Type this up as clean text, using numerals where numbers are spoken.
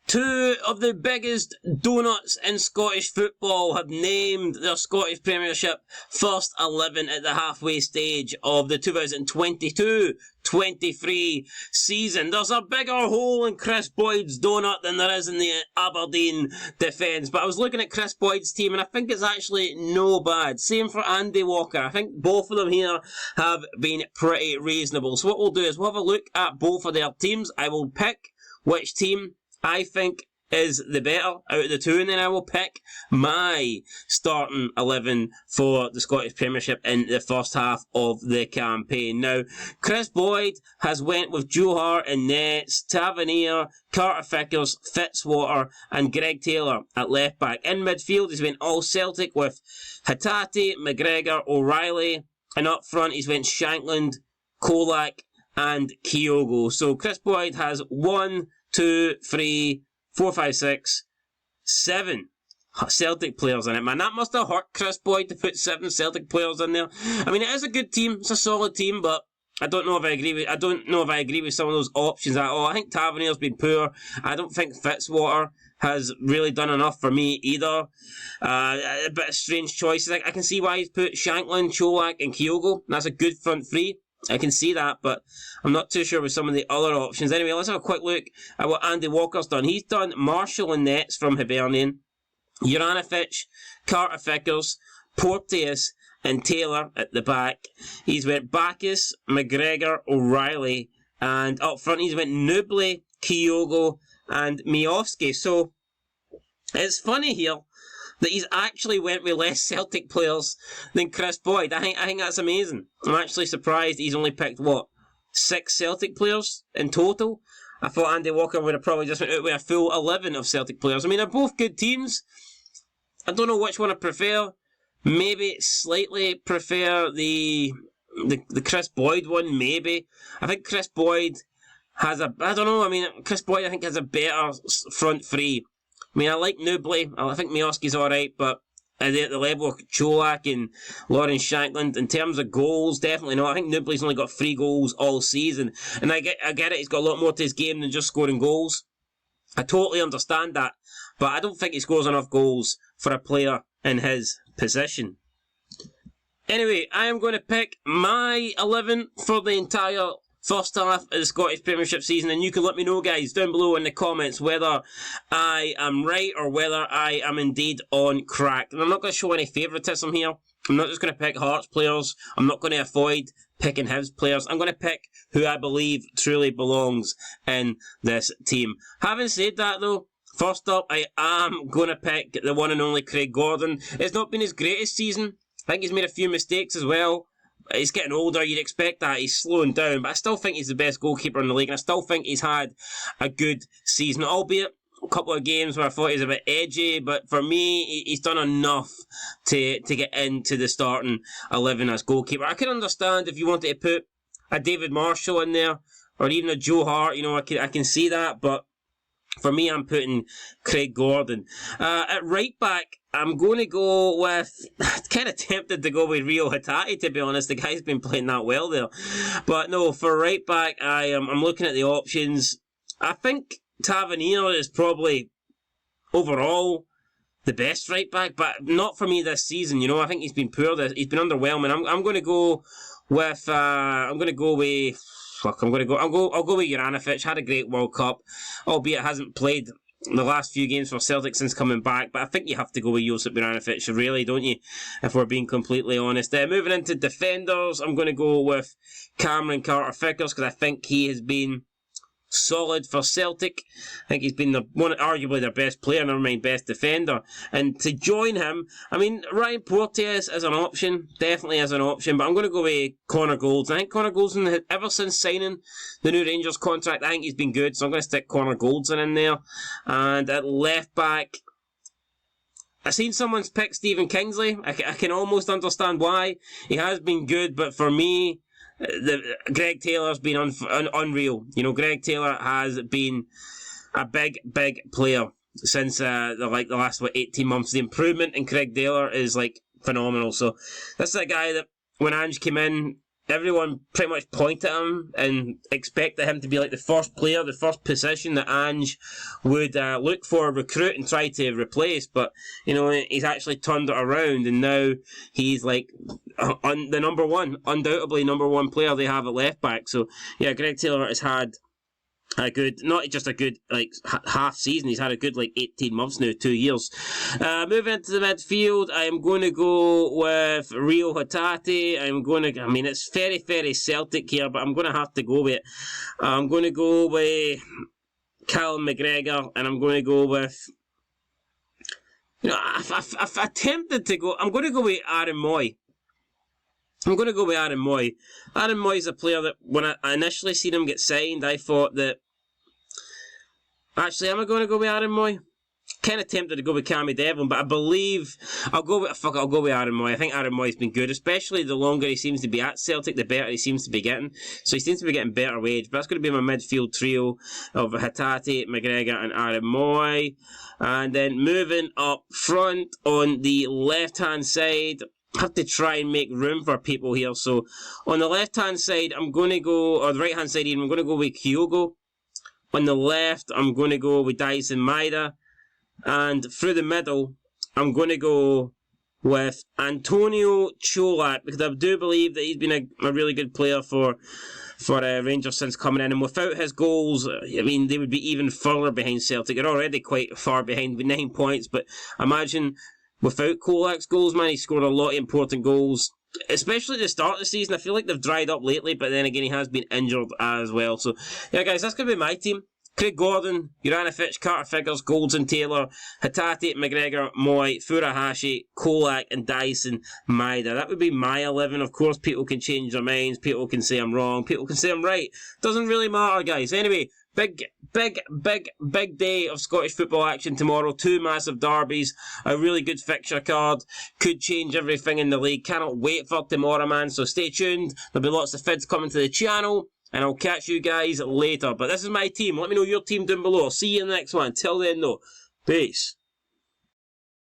Two of the biggest donuts in Scottish football have named their Scottish Premiership first 11 at the halfway stage of the 2022-23 season. There's a bigger hole in Chris Boyd's donut than there is in the Aberdeen defence. But I was looking at Chris Boyd's team and I think it's actually no bad. Same for Andy Walker. I think both of them here have been pretty reasonable. So what we'll do is we'll have a look at both of their teams. I will pick which team I think is the better out of the two, and then I will pick my starting 11 for the Scottish Premiership in the first half of the campaign. Now, Chris Boyd has went with Joe Hart in nets, Tavernier, Carter Vickers, Fitzwater and Greg Taylor at left back. In midfield, he's went all Celtic with Hatate, McGregor, O'Reilly, and up front he's went Shankland, Kolak and Kyogo. So Chris Boyd has 1, 2, 3, 4, 5, 6, 7 Celtic players in it. Man, that must have hurt Chris Boyd to put 7 Celtic players in there. I mean, it is a good team. It's a solid team, but I don't know if I agree with some of those options at all. I think Tavernier's been poor. I don't think Fitzwater has really done enough for me either. A bit of strange choices. I can see why he's put Shankland, Cholak and Kyogo. That's a good front three. I can see that, but I'm not too sure with some of the other options. Anyway, let's have a quick look at what Andy Walker's done. He's done Marshall and nets from Hibernian, Juranovic, Carter Vickers, Porteous and Taylor at the back. He's went Bacchus, McGregor, O'Reilly, and up front he's went Nubly, Kyogo and Miofsky. So it's funny here that he's actually went with less Celtic players than Chris Boyd. I think that's amazing. I'm actually surprised he's only picked, 6 Celtic players in total? I thought Andy Walker would have probably just went out with a full 11 of Celtic players. I mean, they're both good teams. I don't know which one I prefer. Maybe slightly prefer the Chris Boyd one, maybe. I think Chris Boyd has Chris Boyd I think has a better front three. I mean, I like Nubly. I think Miofsky's alright, but at the level of Cholak and Lawrence Shankland, in terms of goals, definitely not. I think Nubly's only got 3 goals all season. And I get it, he's got a lot more to his game than just scoring goals. I totally understand that. But I don't think he scores enough goals for a player in his position. Anyway, I am going to pick my 11 for the entire first half of the Scottish Premiership season, and you can let me know, guys, down below in the comments whether I am right or whether I am indeed on crack. And I'm not going to show any favouritism here. I'm not just going to pick Hearts players. I'm not going to avoid picking Hibs players. I'm going to pick who I believe truly belongs in this team. Having said that, though, first up, I am going to pick the one and only Craig Gordon. It's not been his greatest season. I think he's made a few mistakes as well. He's getting older, you'd expect that. He's slowing down, but I still think he's the best goalkeeper in the league, and I still think he's had a good season, albeit a couple of games where I thought he was a bit edgy, but for me, he's done enough to get into the starting 11 as goalkeeper. I can understand if you wanted to put a David Marshall in there, or even a Joe Hart, I can see that, but for me, I'm putting Craig Gordon. At right back, I'm going to go with... kind of tempted to go with Rio Hatate, to be honest. The guy's been playing that well there. But no, for right back, I'm looking at the options. I think Tavernier is probably, overall, the best right back, but not for me this season. I think he's been poor. He's been underwhelming. I'm going to go with... I'll go with Juranovic. Had a great World Cup, albeit hasn't played the last few games for Celtic since coming back, but I think you have to go with Josip Juranovic, really, don't you, if we're being completely honest. Moving into defenders, I'm going to go with Cameron Carter-Vickers, because I think he has been solid for Celtic. I think he's been arguably their best player, never mind best defender. And to join him, Ryan Porteous is an option, definitely is an option, but I'm going to go with Connor Goldson. I think Connor Goldson, ever since signing the new Rangers contract, I think he's been good, so I'm going to stick Connor Goldson in there. And at left back, I've seen someone's pick Stephen Kingsley. I can almost understand why. He has been good, but for me, Greg Taylor's been unreal. Greg Taylor has been a big player since the last 18 months. The improvement in Craig Taylor is phenomenal. So this is a guy that when Ange came in, everyone pretty much pointed at him and expected him to be like the first player, the first position that Ange would look for, recruit and try to replace. But, you know, he's actually turned it around, and now he's like the number one, undoubtedly number one player they have at left back. So, yeah, Greg Taylor has had a good, not just a good like half season, he's had a good like 18 months now, 2 years. Moving into the midfield, I'm going to go with Rio Hatate. I mean, it's very, very Celtic here, but I'm going to have to go with it. I'm going to go with Callum McGregor, and I'm going to go with, you know, I've attempted to go, I'm going to go with Aaron Moy. Aaron Moy is a player that when I initially seen him get signed, I thought that, actually, am I going to go with Aaron Moy? Kind of tempted to go with Cammy Devlin, but I believe I'll go with Aaron Moy. I think Aaron Moy's been good, especially the longer he seems to be at Celtic, the better he seems to be getting. So he seems to be getting better wage. But that's going to be my midfield trio of Hatate, McGregor, and Aaron Moy. And then moving up front on the left-hand side, have to try and make room for people here. So on the left hand side, I'm going to go, or the right hand side even, I'm going to go with Kyogo. On the left, I'm going to go with Dyson Maeda. And through the middle, I'm going to go with Antonio Cholak, because I do believe that he's been a really good player for Rangers since coming in. And without his goals, I mean, they would be even further behind Celtic. They're already quite far behind with 9 points, but imagine without Kolak's goals, man, he scored a lot of important goals, especially at the start of the season. I feel like they've dried up lately, but then again, he has been injured as well. So, yeah, guys, that's going to be my team. Craig Gordon, Juranovic, Carter Figures, Goldson, Taylor, Hatate, McGregor, Moy, Furuhashi, Kolak, and Dyson Maeda. That would be my 11. Of course, people can change their minds. People can say I'm wrong. People can say I'm right. Doesn't really matter, guys. Anyway, big day of Scottish football action tomorrow. 2 massive derbies, a really good fixture card. Could change everything in the league. Cannot wait for tomorrow, man. So stay tuned. There'll be lots of vids coming to the channel, and I'll catch you guys later. But this is my team. Let me know your team down below. I'll see you in the next one. Till then, though, peace.